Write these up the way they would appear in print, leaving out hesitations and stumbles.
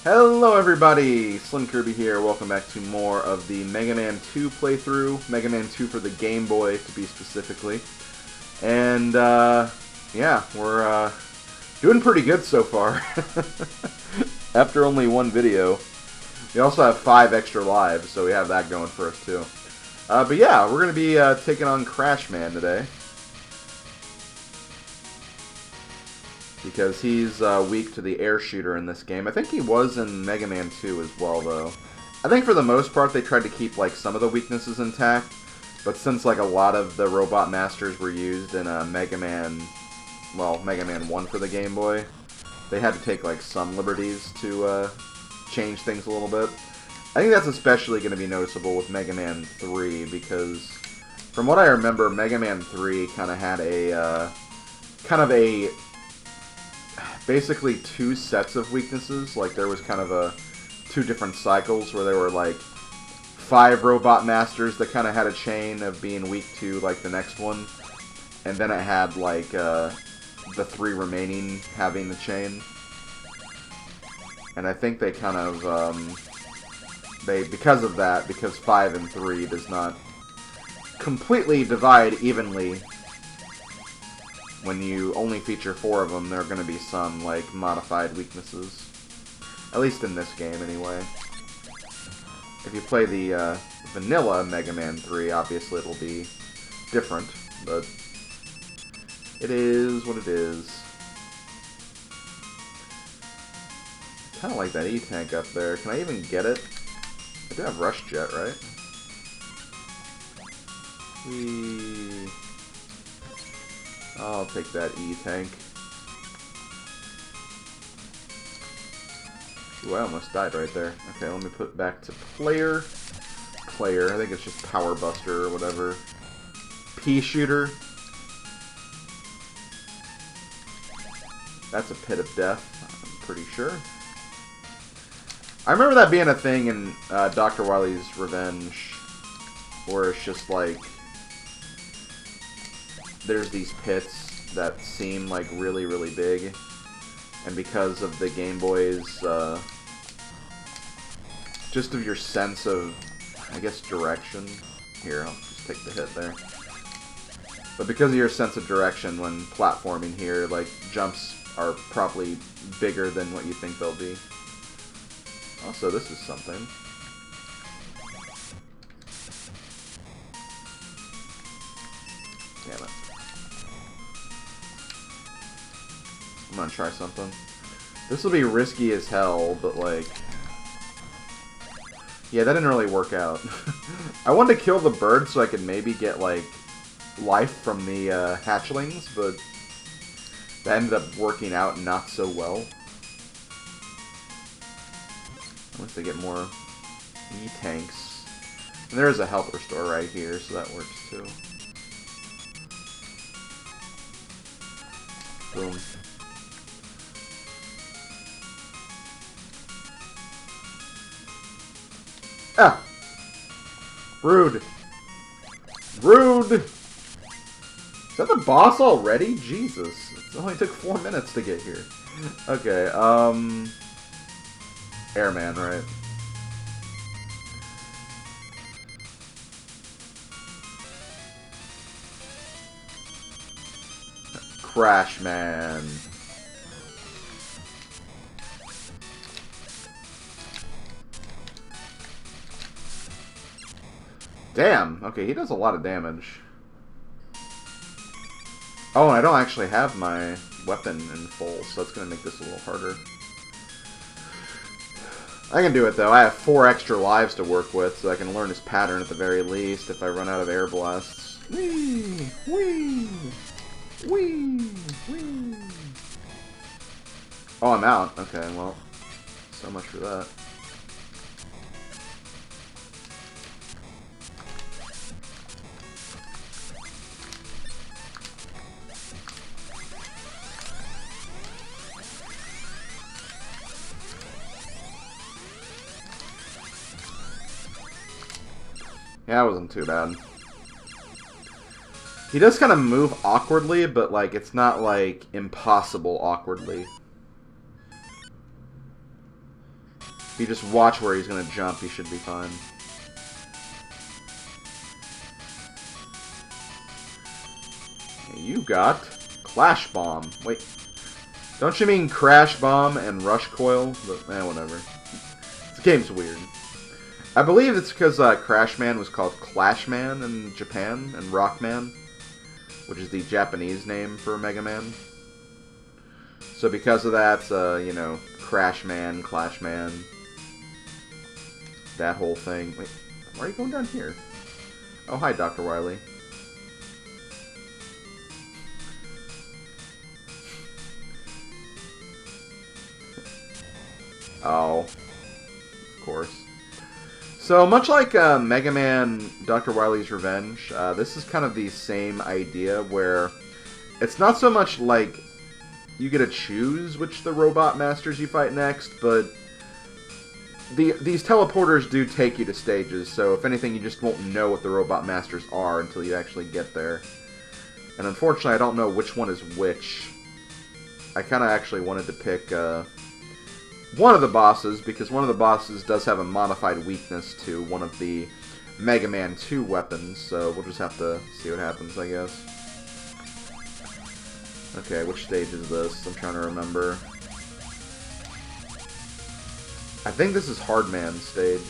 Hello everybody, SlimKirby here. Welcome back to more of the Mega Man 2 playthrough. Mega Man 2 for the Game Boy, to be specifically. And, yeah, we're doing pretty good so far. After only one video. We also have 5 extra lives, so we have that going for us too. But yeah, we're going to be taking on Crash Man today. Because he's weak to the air shooter in this game. I think he was in Mega Man 2 as well, though. I think for the most part they tried to keep like some of the weaknesses intact, but since like a lot of the Robot Masters were used in Mega Man 1 for the Game Boy, they had to take like some liberties to change things a little bit. I think that's especially going to be noticeable with Mega Man 3, because from what I remember, Mega Man 3 kind of had a basically 2 sets of weaknesses. Like there was kind of 2 different cycles where there were like 5 Robot Masters that kind of had a chain of being weak to like the next one, and then it had like the 3 remaining having the chain. And I think they kind of because 5 and 3 does not completely divide evenly. When you only feature 4 of them, there are going to be some, like, modified weaknesses. At least in this game, anyway. If you play the vanilla Mega Man 3, obviously it'll be different, but it is what it is. I kind of like that E-Tank up there. Can I even get it? I do have Rush Jet, right? I'll take that E-Tank. Ooh, I almost died right there. Okay, let me put back to player. Player, I think it's just Power Buster or whatever. Pea-Shooter. That's a Pit of Death, I'm pretty sure. I remember that being a thing in Dr. Wily's Revenge, where it's just like there's these pits that seem like really, really big, and because of the Game Boy's, just of your sense of, I guess, direction. Here, I'll just take the hit there. But because of your sense of direction when platforming here, like, jumps are probably bigger than what you think they'll be. Also, this is something. Damn it. I'm gonna try something. This will be risky as hell, but like... yeah, that didn't really work out. I wanted to kill the bird so I could maybe get, like, life from the hatchlings, but that ended up working out not so well. Unless they get more E-Tanks. And there is a health restore right here, so that works too. Boom. Ah! Rude. Rude! Is that the boss already? Jesus. It only took 4 minutes to get here. Okay, Airman, right? Crash Man. Damn, okay, he does a lot of damage. Oh, and I don't actually have my weapon in full, so that's going to make this a little harder. I can do it, though. I have 4 extra lives to work with, so I can learn his pattern at the very least if I run out of air blasts. Whee! Whee! Whee! Whee! Oh, I'm out. Okay, well, so much for that. Yeah, it wasn't too bad. He does kind of move awkwardly, but, like, it's not, like, impossible awkwardly. If you just watch where he's going to jump, he should be fine. You got Clash Bomb. Wait. Don't you mean Crash Bomb and Rush Coil? But, whatever. This game's weird. I believe it's because Crash Man was called Clash Man in Japan, and Rock Man, which is the Japanese name for Mega Man. So because of that, you know, Crash Man, Clash Man, that whole thing. Wait, why are you going down here? Oh, hi, Dr. Wily. Oh, of course. So, much like Mega Man Dr. Wily's Revenge, this is kind of the same idea where it's not so much like you get to choose which the robot masters you fight next, but these teleporters do take you to stages, so if anything, you just won't know what the robot masters are until you actually get there. And unfortunately, I don't know which one is which. I kind of actually wanted to pick one of the bosses, because one of the bosses does have a modified weakness to one of the Mega Man 2 weapons, so we'll just have to see what happens, I guess. Okay, which stage is this? I'm trying to remember. I think this is Hard Man's stage.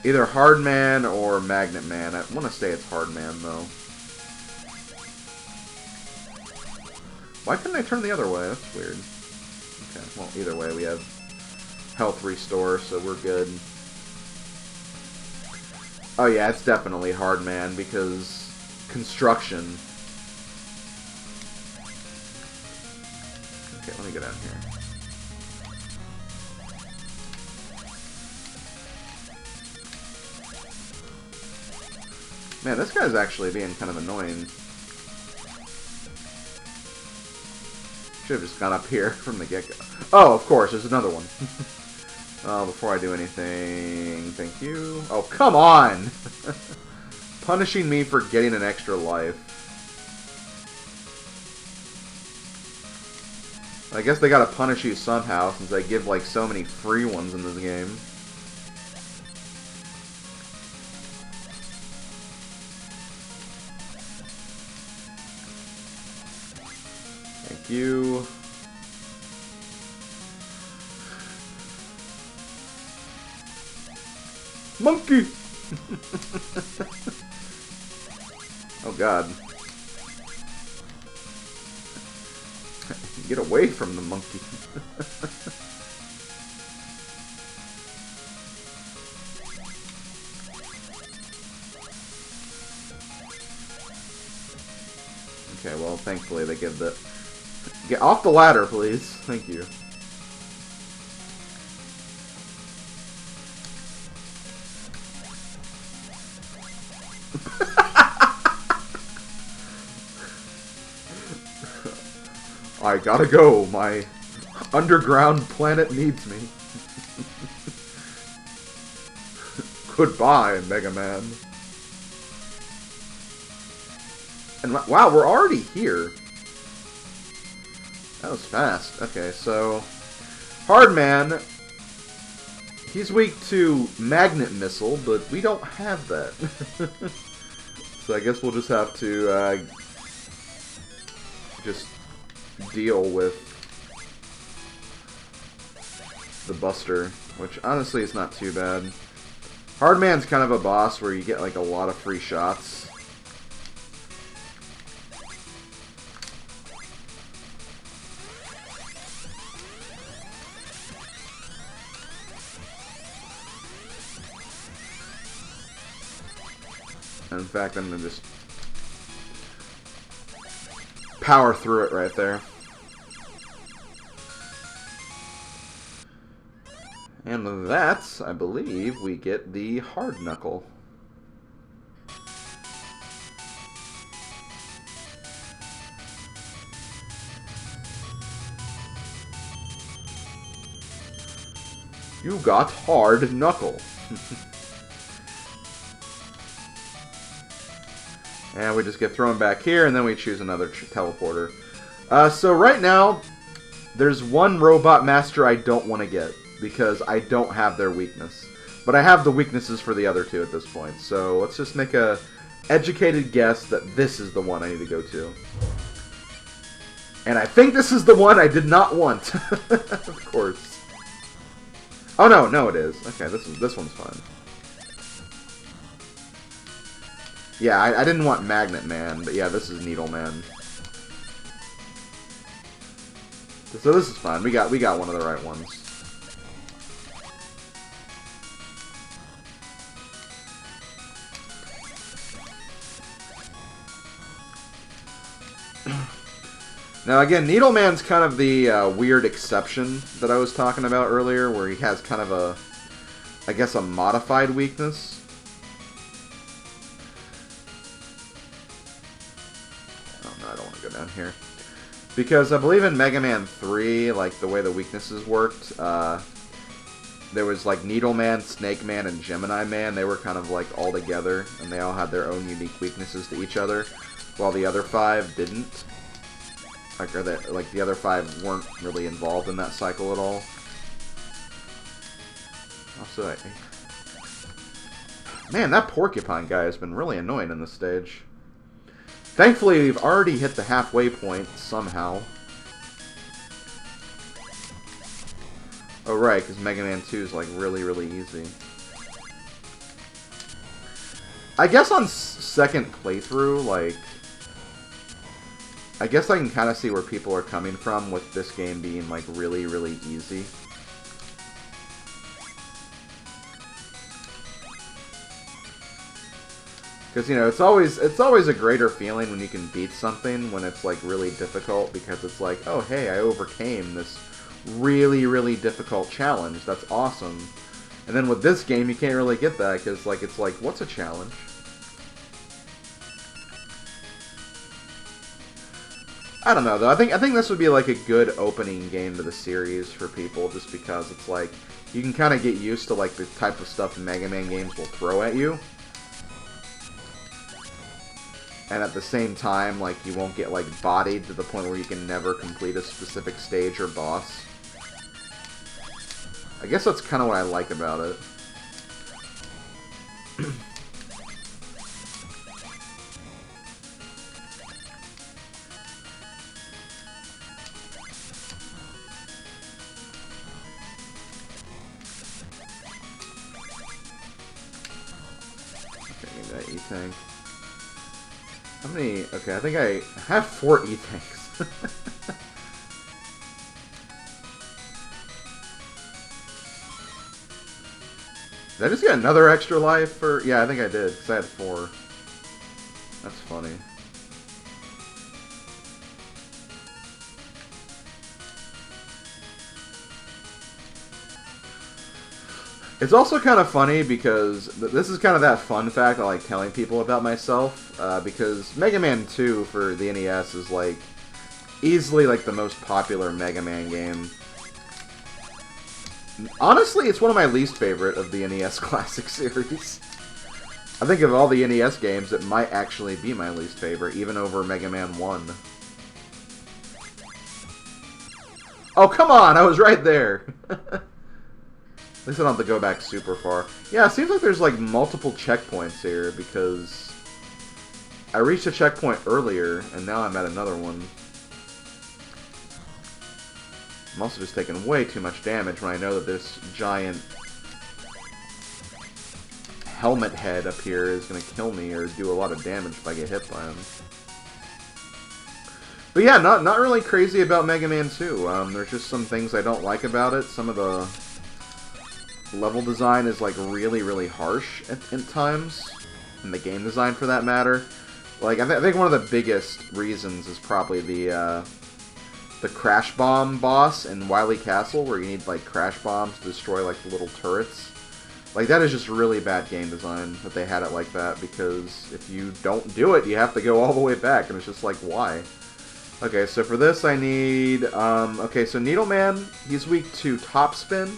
Either Hard Man or Magnet Man. I want to say it's Hard Man, though. Why couldn't I turn the other way? That's weird. Okay, well, either way, we have health restore, so we're good. Oh yeah, it's definitely Hard Man, because construction. Okay, let me go down here. Man, this guy's actually being kind of annoying. Should have just gone up here from the get-go. Oh, of course, there's another one. Oh, before I do anything, thank you. Oh, come on! Punishing me for getting an extra life. I guess they gotta punish you somehow, since they give, like, so many free ones in this game. Thank you. Monkey! Oh god. Get away from the monkey. Okay, well, thankfully they give the... Get off the ladder, please. Thank you. I gotta go. My underground planet needs me. Goodbye, Mega Man. And wow, we're already here. That was fast. Okay, so Hard Man, he's weak to Magnet Missile, but we don't have that. So I guess we'll just have to just deal with the Buster, which honestly is not too bad. Hard Man's kind of a boss where you get like a lot of free shots. In fact, I'm gonna just power through it right there. And with that, I believe we get the Hard Knuckle. You got Hard Knuckle. And we just get thrown back here, and then we choose another teleporter. So right now, there's one Robot Master I don't want to get, because I don't have their weakness. But I have the weaknesses for the other two at this point. So let's just make a educated guess that this is the one I need to go to. And I think this is the one I did not want. Of course. Oh no, it is. Okay, this one's fine. Yeah, I didn't want Magnet Man, but yeah, this is Needle Man. So this is fine. We got one of the right ones. Now again, Needle Man's kind of the weird exception that I was talking about earlier, where he has kind of a, I guess, a modified weakness. Oh no, I don't want to go down here. Because I believe in Mega Man 3, like, the way the weaknesses worked, there was, like, Needle Man, Snake Man, and Gemini Man. They were kind of, like, all together, and they all had their own unique weaknesses to each other, while the other 5 didn't. Like, the other 5 weren't really involved in that cycle at all. Also, man, that Porcupine guy has been really annoying in this stage. Thankfully, we've already hit the halfway point, somehow. Oh, right, because Mega Man 2 is, like, really, really easy. I guess on second playthrough, like, I guess I can kind of see where people are coming from with this game being, like, really, really easy. Because, you know, it's always a greater feeling when you can beat something when it's, like, really difficult, because it's like, oh, hey, I overcame this really, really difficult challenge. That's awesome. And then with this game, you can't really get that, because, like, it's like, what's a challenge? I don't know, though. I think this would be, like, a good opening game to the series for people, just because it's, like, you can kind of get used to, like, the type of stuff Mega Man games will throw at you. And at the same time, like, you won't get, like, bodied to the point where you can never complete a specific stage or boss. I guess that's kind of what I like about it. E-Tank. How many? Okay, I think I have 4 E-Tanks. Did I just get another extra life for? Yeah, I think I did, because I had 4. That's funny. It's also kind of funny because this is kind of that fun fact I like telling people about myself, because Mega Man 2 for the NES is, like, easily, like, the most popular Mega Man game. Honestly, it's one of my least favorite of the NES Classic series. I think of all the NES games, it might actually be my least favorite, even over Mega Man 1. Oh, come on! I was right there! At least I don't have to go back super far. Yeah, it seems like there's, like, multiple checkpoints here, because I reached a checkpoint earlier, and now I'm at another one. I'm also just taking way too much damage when I know that this giant helmet head up here is going to kill me or do a lot of damage if I get hit by him. But yeah, not really crazy about Mega Man 2. There's just some things I don't like about it. Some of the level design is, like, really, really harsh at times, and the game design for that matter. Like, I think one of the biggest reasons is probably the Crash Bomb boss in Wily Castle, where you need, like, Crash Bombs to destroy, like, the little turrets. Like, that is just really bad game design that they had it like that, because if you don't do it, you have to go all the way back, and it's just like, why? Okay, so for this I need, okay, so Needle Man, he's weak to Top Spin,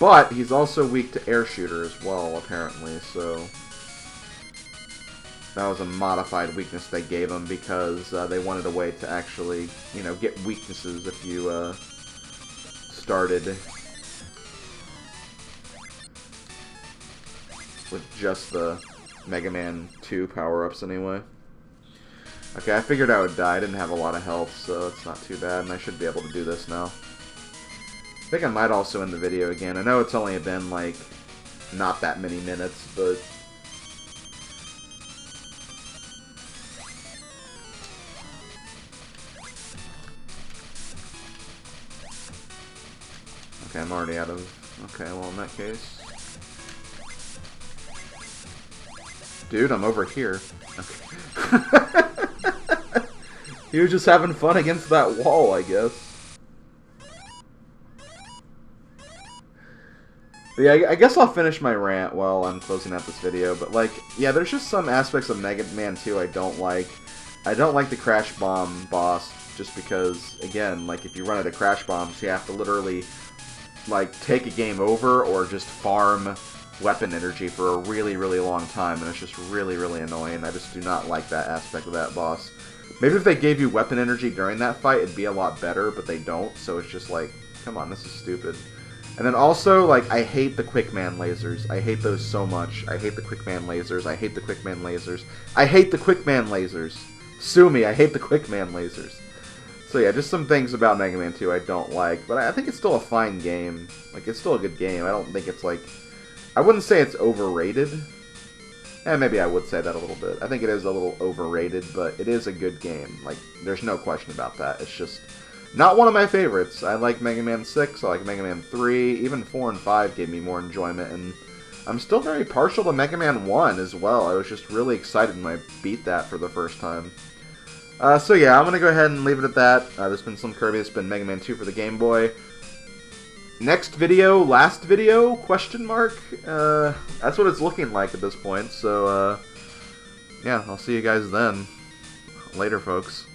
but he's also weak to Air Shooter as well, apparently, so That was a modified weakness they gave him because they wanted a way to actually, you know, get weaknesses if you started with just the Mega Man 2 power-ups anyway. Okay, I figured I would die. I didn't have a lot of health, so it's not too bad, and I should be able to do this now. I think I might also end the video again. I know it's only been, like, not that many minutes, but... Okay, I'm already out of... Okay, well, in that case... Dude, I'm over here. Okay. He was just having fun against that wall, I guess. But yeah, I guess I'll finish my rant while I'm closing out this video, but like, yeah, there's just some aspects of Mega Man 2 I don't like. I don't like the Crash Bomb boss, just because, again, like, if you run out of Crash Bombs, you have to literally, like, take a game over or just farm weapon energy for a really, really long time, and it's just really, really annoying. I just do not like that aspect of that boss. Maybe if they gave you weapon energy during that fight, it'd be a lot better, but they don't, so it's just like, come on, this is stupid. And then also, like, I hate the Quickman lasers. I hate those so much. I hate the Quickman lasers. I hate the Quickman lasers. I hate the Quickman lasers. Sue me, I hate the Quickman lasers. So yeah, just some things about Mega Man 2 I don't like, but I think it's still a fine game. Like, it's still a good game. I don't think it's like... I wouldn't say it's overrated. Maybe I would say that a little bit. I think it is a little overrated, but it is a good game. Like, there's no question about that. It's just not one of my favorites. I like Mega Man 6, I like Mega Man 3, even 4 and 5 gave me more enjoyment, and I'm still very partial to Mega Man 1 as well. I was just really excited when I beat that for the first time. So yeah, I'm going to go ahead and leave it at that. This has been SlimKirby, this has been Mega Man 2 for the Game Boy. Next video, last video, question mark? That's what it's looking like at this point, so, yeah, I'll see you guys then. Later, folks.